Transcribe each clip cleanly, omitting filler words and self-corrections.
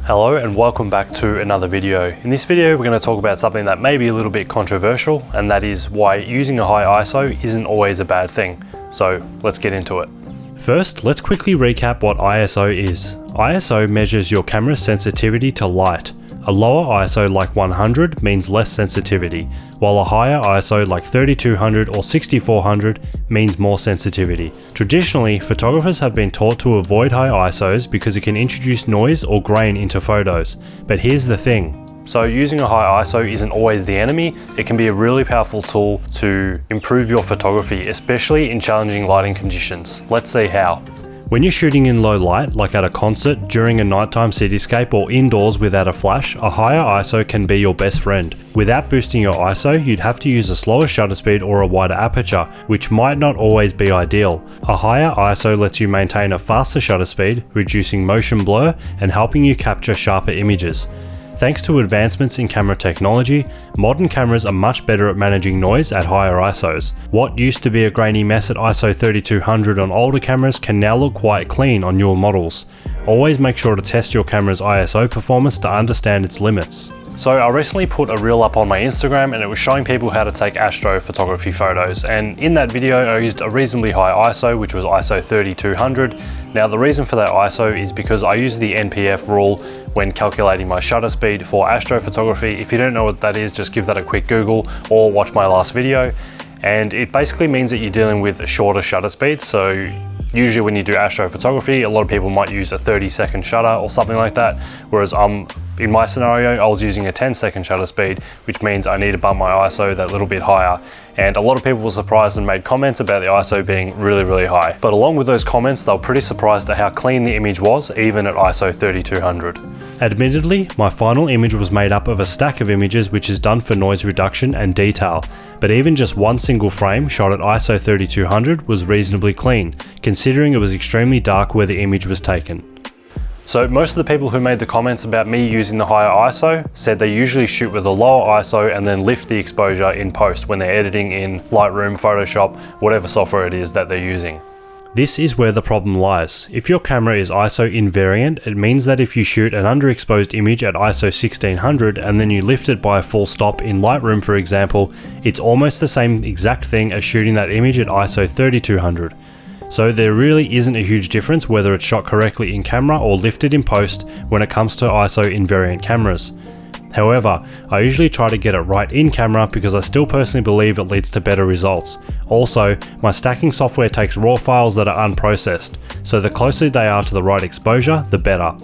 Hello and welcome back to another video. In this video we're going to talk about something that may be a little bit controversial, and that is why using a high ISO isn't always a bad thing. So let's get into it. First, let's quickly recap what ISO is. ISO measures your camera's sensitivity to light. A lower ISO like 100 means less sensitivity, while a higher ISO like 3200 or 6400 means more sensitivity. Traditionally, photographers have been taught to avoid high ISOs because it can introduce noise or grain into photos. But here's the thing. So using a high ISO isn't always the enemy. It can be a really powerful tool to improve your photography, especially in challenging lighting conditions. Let's see how. When you're shooting in low light, like at a concert, during a nighttime cityscape, or indoors without a flash, a higher ISO can be your best friend. Without boosting your ISO, you'd have to use a slower shutter speed or a wider aperture, which might not always be ideal. A higher ISO lets you maintain a faster shutter speed, reducing motion blur and helping you capture sharper images. Thanks to advancements in camera technology, modern cameras are much better at managing noise at higher ISOs. What used to be a grainy mess at ISO 3200 on older cameras can now look quite clean on newer models. Always make sure to test your camera's ISO performance to understand its limits. So I recently put a reel up on my Instagram and it was showing people how to take astrophotography photos, and in that video I used a reasonably high ISO, which was ISO 3200. Now the reason for that ISO is because I use the NPF rule when calculating my shutter speed for astrophotography. If you don't know what that is, just give that a quick Google or watch my last video. And it basically means that you're dealing with a shorter shutter speeds. So usually when you do astrophotography, a lot of people might use a 30-second shutter or something like that. Whereas in my scenario, I was using a 10-second shutter speed, which means I need to bump my ISO that little bit higher. And a lot of people were surprised and made comments about the ISO being really, really high. But along with those comments, they were pretty surprised at how clean the image was, even at ISO 3200. Admittedly, my final image was made up of a stack of images which is done for noise reduction and detail. But even just one single frame shot at ISO 3200 was reasonably clean, considering it was extremely dark where the image was taken. So most of the people who made the comments about me using the higher ISO said they usually shoot with a lower ISO and then lift the exposure in post when they're editing in Lightroom, Photoshop, whatever software it is that they're using. This is where the problem lies. If your camera is ISO invariant, it means that if you shoot an underexposed image at ISO 1600 and then you lift it by a full stop in Lightroom, for example, it's almost the same exact thing as shooting that image at ISO 3200. So there really isn't a huge difference whether it's shot correctly in camera or lifted in post when it comes to ISO invariant cameras. However, I usually try to get it right in camera because I still personally believe it leads to better results. Also, my stacking software takes raw files that are unprocessed, so the closer they are to the right exposure, the better.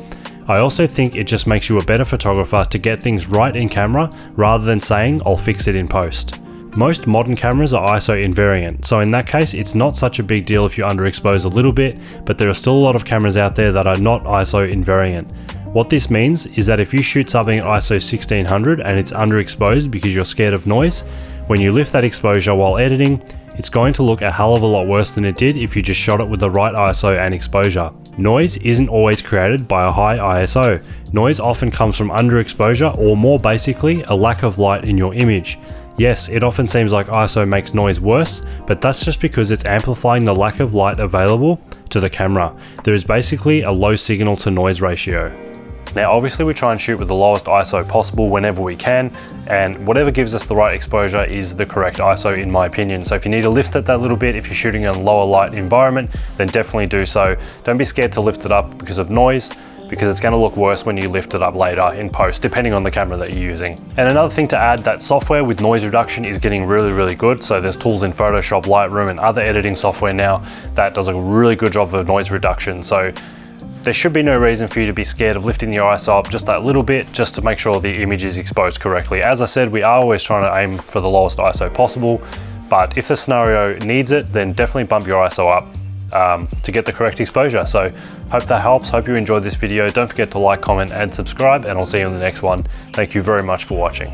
I also think it just makes you a better photographer to get things right in camera rather than saying I'll fix it in post. Most modern cameras are ISO invariant, so in that case it's not such a big deal if you underexpose a little bit, but there are still a lot of cameras out there that are not ISO invariant. What this means is that if you shoot something at ISO 1600 and it's underexposed because you're scared of noise, when you lift that exposure while editing, it's going to look a hell of a lot worse than it did if you just shot it with the right ISO and exposure. Noise isn't always created by a high ISO. Noise often comes from underexposure, or more basically, a lack of light in your image. Yes, it often seems like ISO makes noise worse, but that's just because it's amplifying the lack of light available to the camera. There is basically a low signal to noise ratio. Now obviously we try and shoot with the lowest ISO possible whenever we can, and whatever gives us the right exposure is the correct ISO in my opinion. So if you need to lift it that little bit, if you're shooting in a lower light environment, then definitely do so. Don't be scared to lift it up because of noise, because it's going to look worse when you lift it up later in post, depending on the camera that you're using. And another thing to add, that software with noise reduction is getting really, really good. So there's tools in Photoshop, Lightroom, and other editing software now that does a really good job of noise reduction. So there should be no reason for you to be scared of lifting your ISO up just that little bit, just to make sure the image is exposed correctly. As I said, we are always trying to aim for the lowest ISO possible, but if the scenario needs it, then definitely bump your ISO up to get the correct exposure. So hope that helps. Hope you enjoyed this video. Don't forget to like, comment, and subscribe, and I'll see you in the next one. Thank you very much for watching.